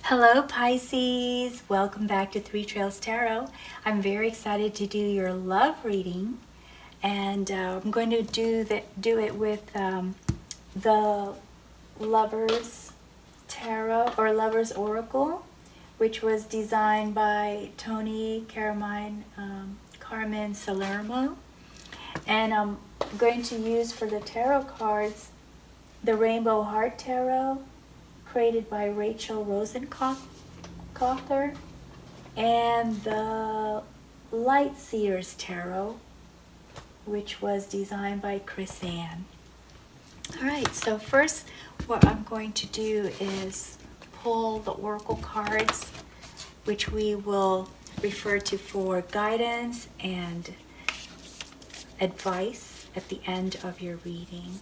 Hello Pisces, welcome back to Three Trails Tarot. I'm very excited to do your love reading, and I'm going to do it with the Lovers Tarot or Lovers Oracle, which was designed by Toni, Carmine, Salerno. And I'm going to use for the tarot cards the Rainbow Heart Tarot, created by Rosenkoetter, and the Light Seers Tarot, which was designed by Ann. Alright, so first what I'm going to do is pull the Oracle cards, which we will refer to for guidance and advice at the end of your reading.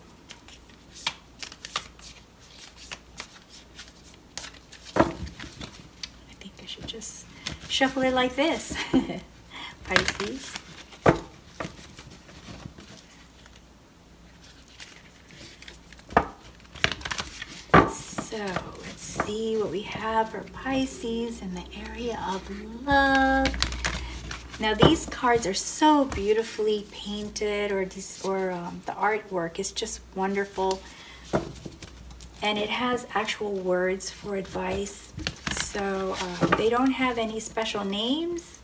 Just shuffle it like this, Pisces. So let's see what we have for Pisces in the area of love. Now these cards are so beautifully painted, or the artwork is just wonderful, and it has actual words for advice. So they don't have any special names,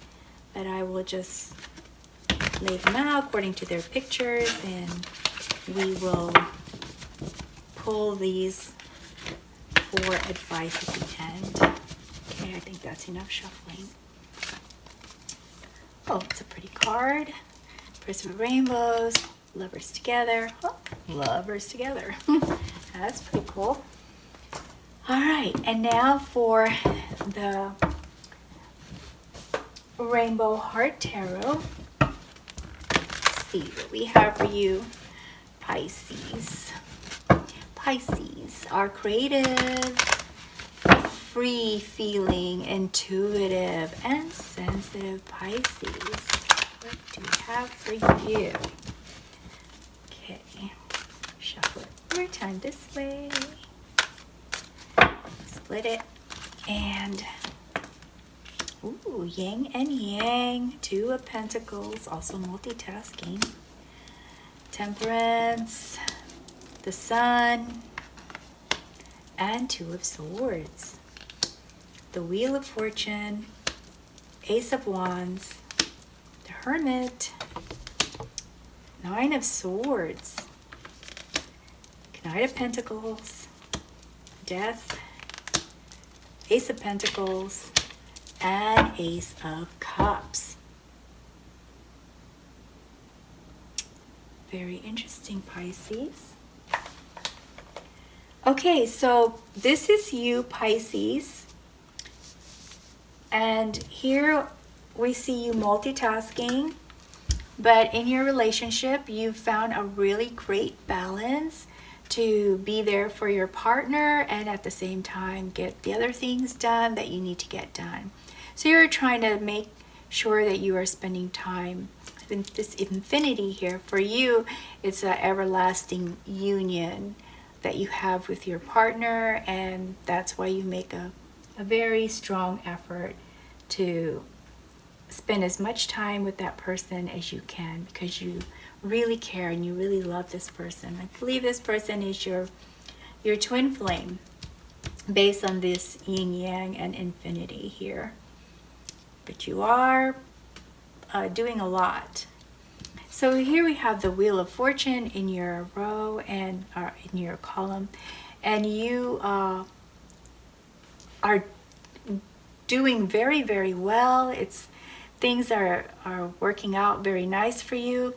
but I will just lay them out according to their pictures, and we will pull these for advice at the end. Okay, I think that's enough shuffling. Oh, it's a pretty card. Person with rainbows, lovers together. Oh, lovers together. That's pretty cool. All right, and now for the Rainbow Heart Tarot. Let's see what we have for you, Pisces. Pisces are creative, free-feeling, intuitive, and sensitive Pisces. What do we have for you? Okay, shuffle it one more time this way. Split it, and ooh, yin and yang, Two of Pentacles, also multitasking, Temperance, the Sun, and Two of Swords, the Wheel of Fortune, Ace of Wands, the Hermit, Nine of Swords, Knight of Pentacles, Death, Ace of Pentacles, and Ace of Cups. Very interesting, Pisces. Okay, so this is you, Pisces. And here we see you multitasking, but in your relationship, you've found a really great balance to be there for your partner and at the same time get the other things done that you need to get done. So you're trying to make sure that you are spending time in this infinity here. For you, it's an everlasting union that you have with your partner, and that's why you make a very strong effort to spend as much time with that person as you can, because you really care and you really love this person. I believe this person is your twin flame based on this yin yang and infinity here. But you are doing a lot. So here we have the Wheel of Fortune in your row and in your column, and you are doing very, very well. Things are working out very nice for you.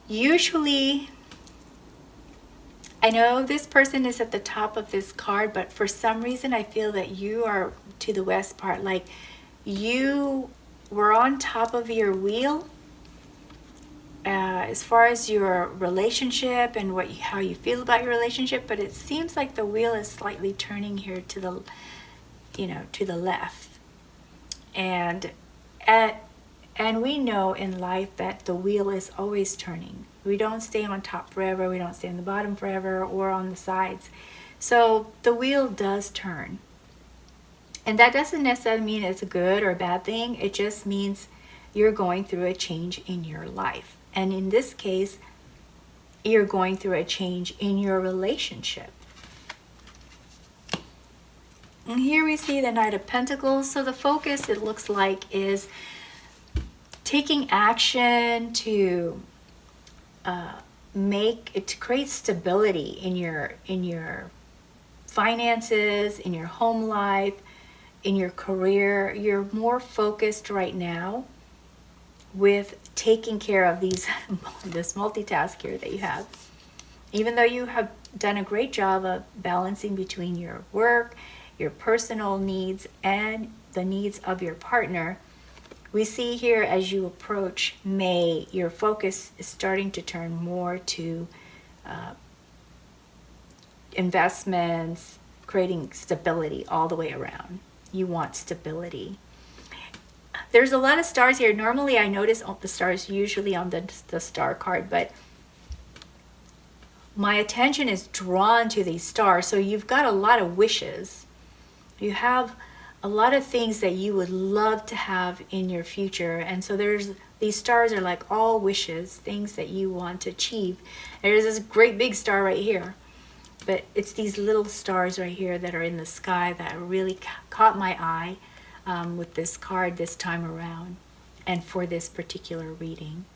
Usually, I know this person is at the top of this card, but for some reason I feel that you are to the west part, like you were on top of your wheel as far as your relationship and how you feel about your relationship, but it seems like the wheel is slightly turning here to the left. And we know in life that the wheel is always turning. We don't stay on top forever. We don't stay on the bottom forever or on the sides. So the wheel does turn. And that doesn't necessarily mean it's a good or a bad thing. It just means you're going through a change in your life. And in this case, you're going through a change in your relationship. And here we see the Knight of Pentacles. So the focus, it looks like, is taking action to to create stability in your finances, in your home life, in your career. You're more focused right now with taking care of this multitask here that you have. Even though you have done a great job of balancing between your work, your personal needs, and the needs of your partner, we see here as you approach May, your focus is starting to turn more to investments, creating stability all the way around. You want stability. There's a lot of stars here. Normally I notice all the stars usually on the star card, but my attention is drawn to these stars. So you've got a lot of wishes. You have a lot of things that you would love to have in your future. And so these stars are like all wishes, things that you want to achieve. There's this great big star right here, but it's these little stars right here that are in the sky that really caught my eye with this card this time around and for this particular reading.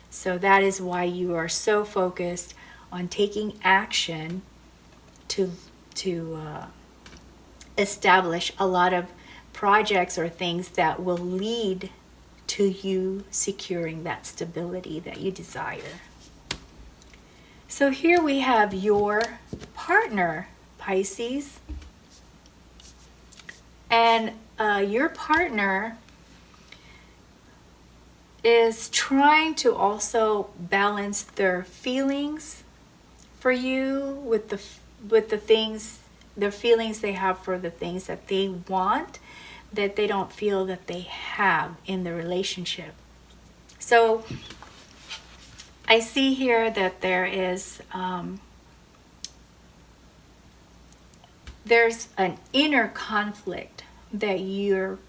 So that is why you are so focused on taking action to establish a lot of projects or things that will lead to you securing that stability that you desire. So here we have your partner, Pisces. And your partner is trying to also balance their feelings for you with the things, the feelings they have for the things that they want, that they don't feel that they have in the relationship. So I see here that there's an inner conflict that your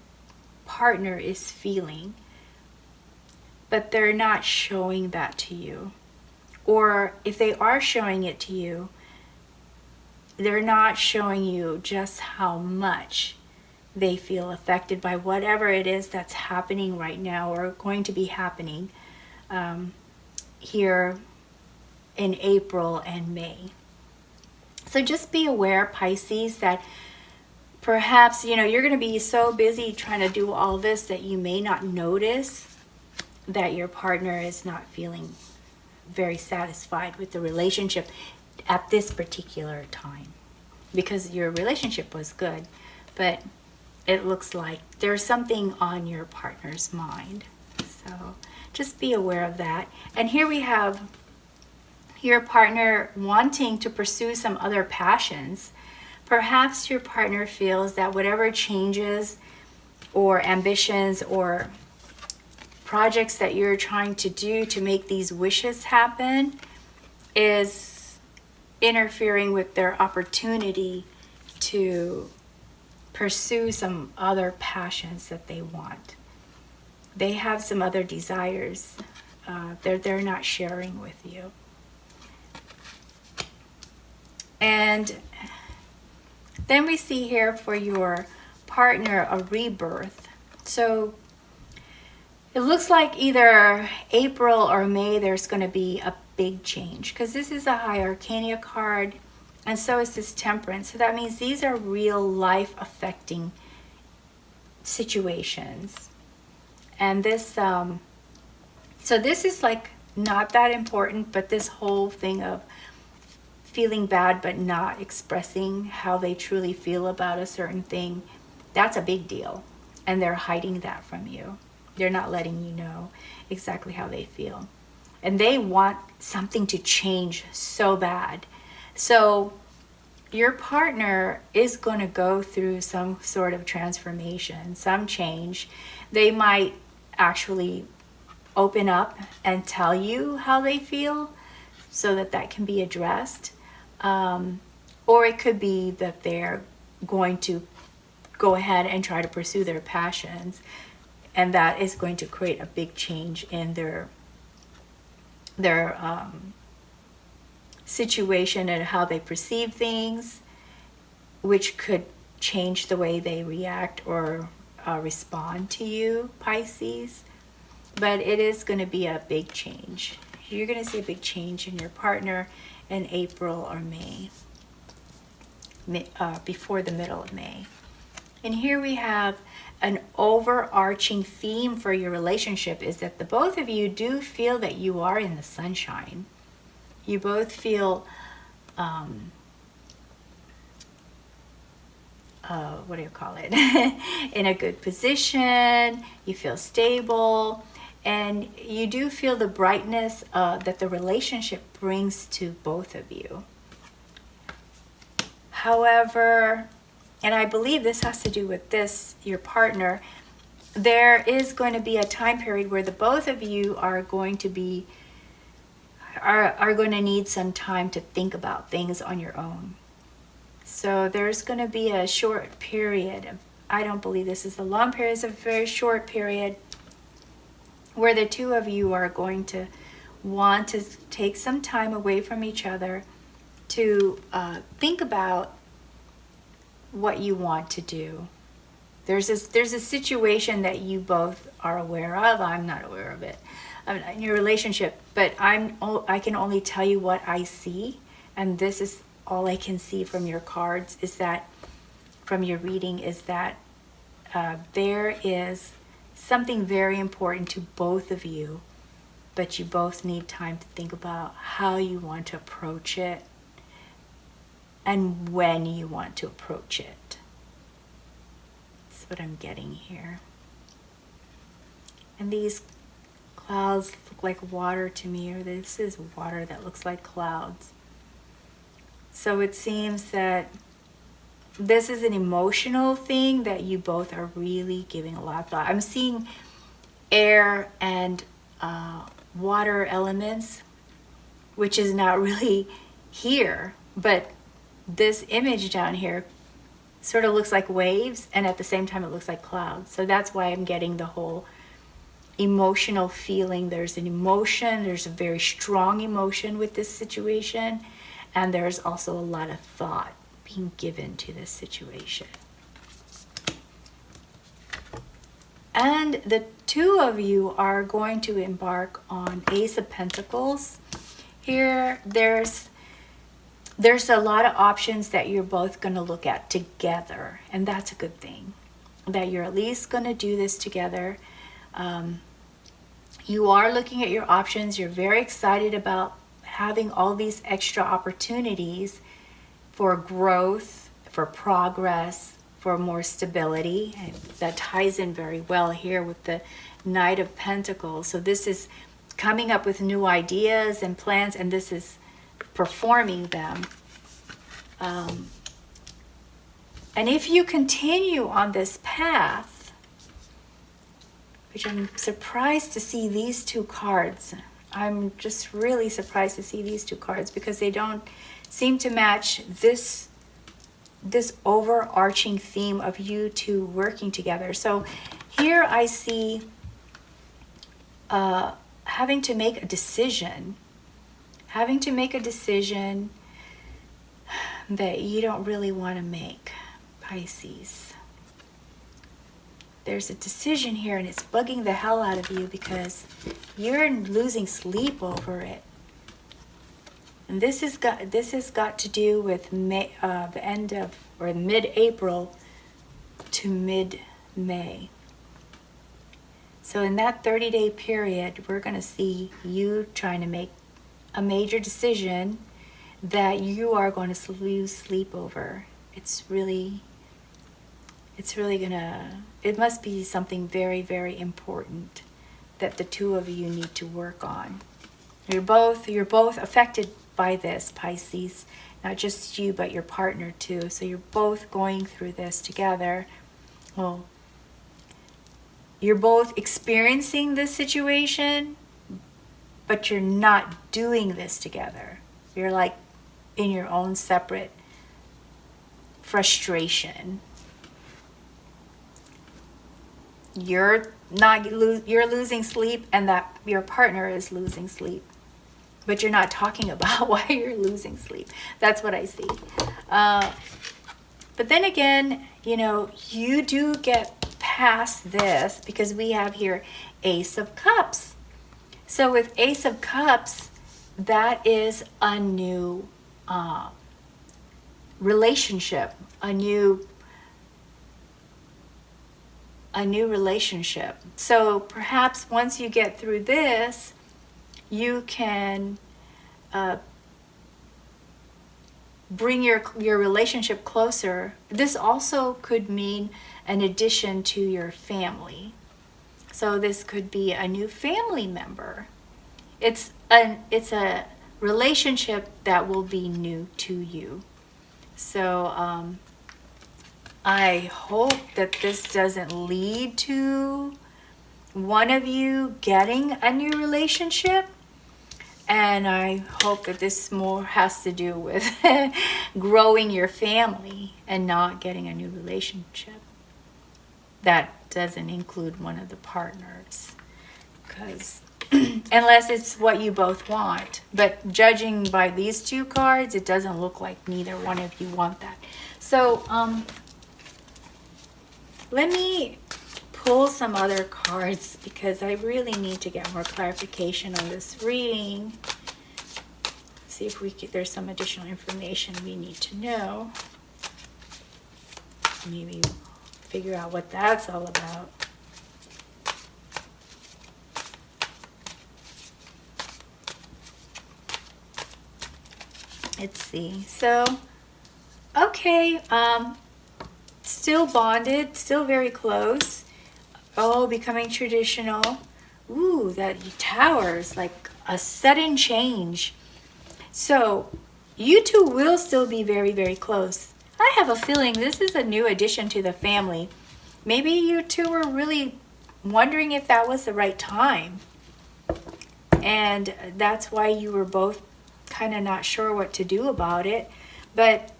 partner is feeling, but they're not showing that to you. Or if they are showing it to you, they're not showing you just how much they feel affected by whatever it is that's happening right now or going to be happening here in April and May. So just be aware, Pisces, that perhaps, you're going to be so busy trying to do all this that you may not notice that your partner is not feeling very satisfied with the relationship at this particular time, because your relationship was good, but it looks like there's something on your partner's mind. So just be aware of that. And here we have your partner wanting to pursue some other passions. Perhaps your partner feels that whatever changes or ambitions or projects that you're trying to do to make these wishes happen is interfering with their opportunity to pursue some other passions that they want. They have some other desires they're not sharing with you. And then we see here for your partner a rebirth. So it looks like either April or May there's going to be a big change, because this is a High Arcana card, and so is this Temperance. So that means these are real life affecting situations. And this so this is like not that important, but this whole thing of feeling bad but not expressing how they truly feel about a certain thing, that's a big deal. And they're hiding that from you. They're not letting you know exactly how they feel. And they want something to change so bad. So your partner is going to go through some sort of transformation, some change. They might actually open up and tell you how they feel so that can be addressed. Or it could be that they're going to go ahead and try to pursue their passions. And that is going to create a big change in their situation and how they perceive things, which could change the way they react or respond to you, Pisces. But it is going to be a big change. You're going to see a big change in your partner in April or May, before the middle of May. And here we have an overarching theme for your relationship is that the both of you do feel that you are in the sunshine. You both feel, what do you call it? In a good position. You feel stable. And you do feel the brightness that the relationship brings to both of you. However, and I believe this has to do with this, your partner, there is going to be a time period where the both of you are going to be, are going to need some time to think about things on your own. So there's going to be a short period. I don't believe this is a long period. It's a very short period where the two of you are going to want to take some time away from each other to think about what you want to do. There's a situation that you both are aware of. I'm not aware of it in your relationship, but I can only tell you what I see, and this is all I can see from your cards, is that from your reading, is that there is something very important to both of you, but you both need time to think about how you want to approach it and when you want to approach it. That's what I'm getting here. And these clouds look like water to me, or this is water that looks like clouds. So it seems that this is an emotional thing that you both are really giving a lot of thought. I'm seeing air and water elements, which is not really here, but this image down here sort of looks like waves, and at the same time it looks like clouds. So that's why I'm getting the whole emotional feeling. There's an emotion, there's a very strong emotion with this situation, and there's also a lot of thought being given to this situation. And the two of you are going to embark on Ace of Pentacles. Here, there's a lot of options that you're both going to look at together, and that's a good thing, that you're at least going to do this together. You are looking at your options. You're very excited about having all these extra opportunities for growth, for progress, for more stability. And that ties in very well here with the Knight of Pentacles. So this is coming up with new ideas and plans, and this is performing them. And if you continue on this path, which I'm surprised to see these two cards. I'm just really surprised to see these two cards because they don't seem to match this overarching theme of you two working together. So here I see having to make a decision that you don't really want to make, Pisces. There's a decision here, and it's bugging the hell out of you because you're losing sleep over it. And this has got to do with May, the end of, or mid-April to mid-May. So in that 30-day period, we're going to see you trying to make a major decision that you are going to lose sleep over. It must be something very, very important that the two of you need to work on. You're both affected by this, Pisces. Not just you, but your partner too. So you're both going through this together. Well, you're both experiencing this situation, but you're not doing this together. You're like in your own separate frustration. you're losing sleep and that your partner is losing sleep. But you're not talking about why you're losing sleep. That's what I see. But then again, you know, you do get past this because we have here Ace of Cups. So with Ace of Cups, that is a new relationship, a new relationship. So perhaps once you get through this, you can bring your relationship closer. This also could mean an addition to your family. So this could be a new family member. It's a relationship that will be new to you. So I hope that this doesn't lead to one of you getting a new relationship. And I hope that this more has to do with growing your family and not getting a new relationship. That doesn't include one of the partners, because unless it's what you both want. But judging by these two cards, it doesn't look like neither one of you want that. So let me pull some other cards because I really need to get more clarification on this reading. See if there's some additional information we need to know. Maybe figure out what that's all about. Let's see. So, okay, still bonded, still very close. Oh, becoming traditional. Ooh, that Tower is like a sudden change. So you two will still be very, very close. I have a feeling this is a new addition to the family. Maybe you two were really wondering if that was the right time. And that's why you were both kind of not sure what to do about it. But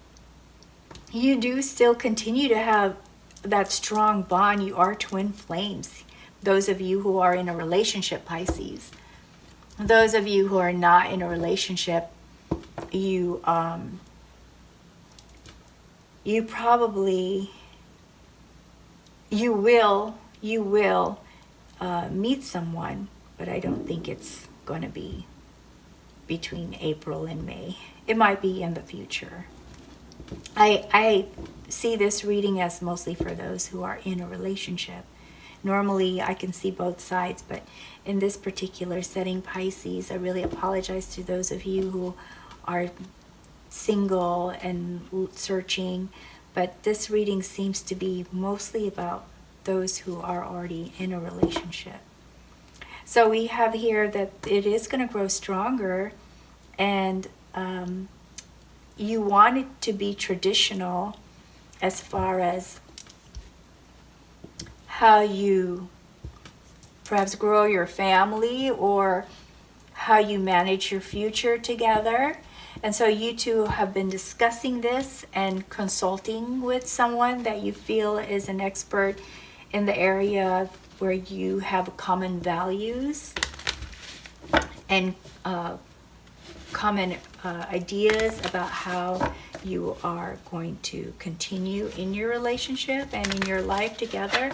you do still continue to have that strong bond. You are twin flames. Those of you who are in a relationship, Pisces. Those of you who are not in a relationship, you will meet someone, but I don't think it's going to be between April and May. It might be in the future. I see this reading as mostly for those who are in a relationship. Normally I can see both sides, but in this particular setting, Pisces, I really apologize to those of you who are single and searching, but this reading seems to be mostly about those who are already in a relationship. So we have here that it is going to grow stronger, and you want it to be traditional as far as how you perhaps grow your family or how you manage your future together. And so you two have been discussing this and consulting with someone that you feel is an expert in the area where you have common values and common ideas about how you are going to continue in your relationship and in your life together.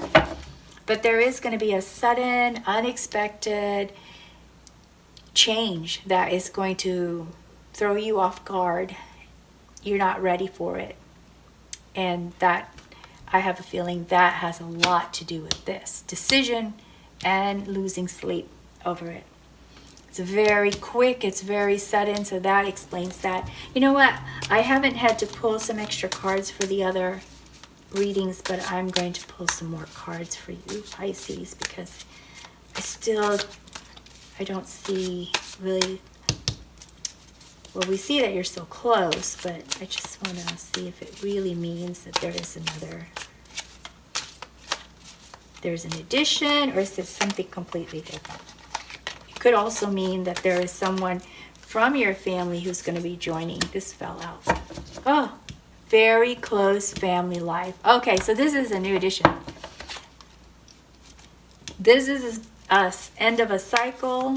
But there is going to be a sudden, unexpected change that is going to throw you off guard. You're not ready for it. And that, I have a feeling that has a lot to do with this decision and losing sleep over it. It's very quick, it's very sudden, so that explains that. You know what? I haven't had to pull some extra cards for the other readings, but I'm going to pull some more cards for you, Pisces, because I don't see really, well, we see that you're so close, but I just want to see if it really means that there's an addition, or is this something completely different? It could also mean that there is someone from your family who's going to be joining. This fell out. Oh, very close family life. Okay, so this is a new addition. This is a end of a cycle,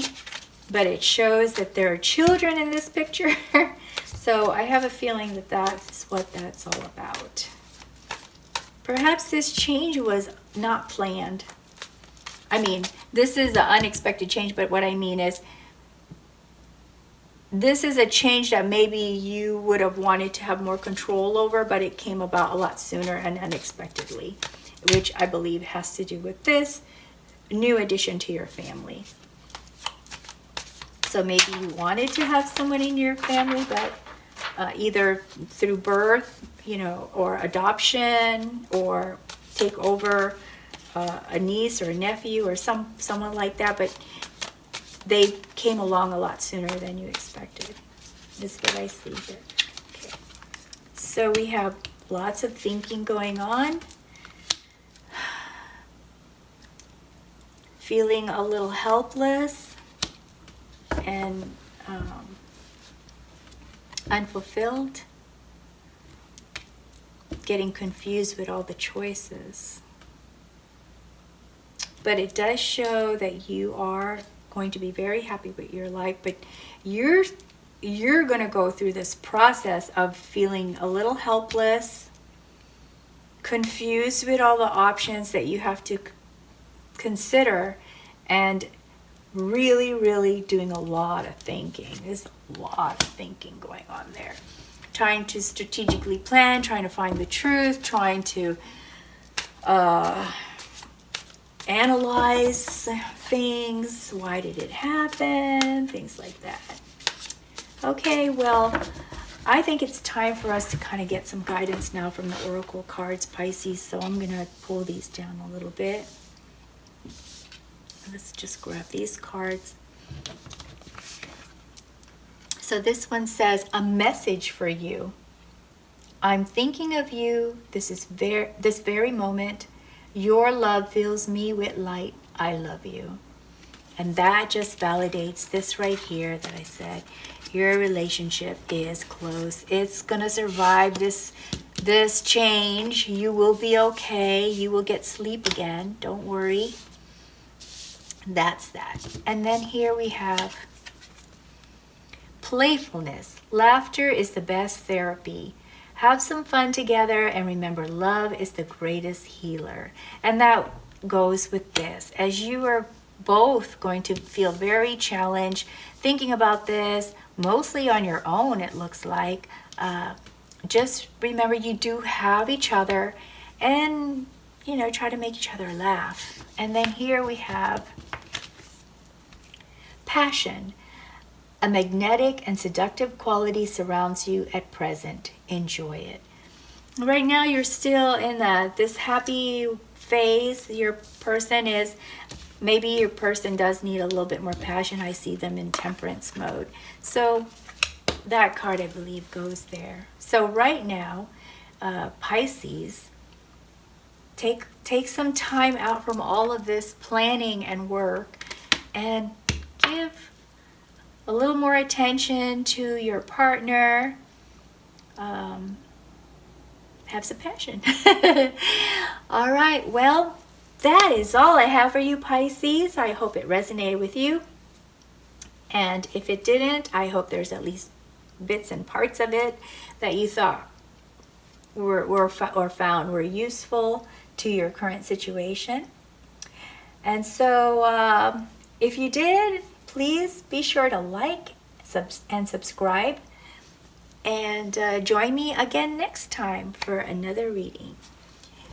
but it shows that there are children in this picture. So I have a feeling that that's what that's all about. Perhaps this change was not planned. I mean, this is an unexpected change, but what I mean is, this is a change that maybe you would have wanted to have more control over, but it came about a lot sooner and unexpectedly, which I believe has to do with this new addition to your family. So maybe you wanted to have someone in your family, but either through birth, you know, or adoption, or take over a niece or a nephew or someone like that, but they came along a lot sooner than you expected. This is what I see here. Okay. So we have lots of thinking going on. Feeling a little helpless and unfulfilled. Getting confused with all the choices. But it does show that you are going to be very happy with your life, but you're going to go through this process of feeling a little helpless, confused with all the options that you have to consider, and really, really doing a lot of thinking. There's a lot of thinking going on there. Trying to strategically plan, trying to find the truth, trying to analyze things. Why did it happen? Things like that. Okay, well, I think it's time for us to kind of get some guidance now from the Oracle cards, Pisces. So I'm going to pull these down a little bit. Let's just grab these cards. So this one says, a message for you. I'm thinking of you. This very moment. Your love fills me with light. I love you. And that just validates this right here that I said. Your relationship is close. It's going to survive this change. You will be okay. You will get sleep again. Don't worry. That's that. And then here we have playfulness. Laughter is the best therapy. Have some fun together, and remember, love is the greatest healer. And that goes with this. As you are both going to feel very challenged, thinking about this, mostly on your own, it looks like, just remember you do have each other, and, you know, try to make each other laugh. And then here we have passion. A magnetic and seductive quality surrounds you at present. Enjoy it. Right now you're still in this happy phase. Your person is, maybe your person does need a little bit more passion. I see them in temperance mode. So that card, I believe, goes there. So right now, Pisces, take some time out from all of this planning and work, and give a little more attention to your partner. Have some passion. All right, well, that is all I have for you, Pisces. I hope it resonated with you. And if it didn't, I hope there's at least bits and parts of it that you thought found were useful to your current situation. And so if you did, please be sure to like and subscribe, and join me again next time for another reading.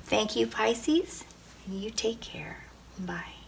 Thank you, Pisces, and you take care. Bye.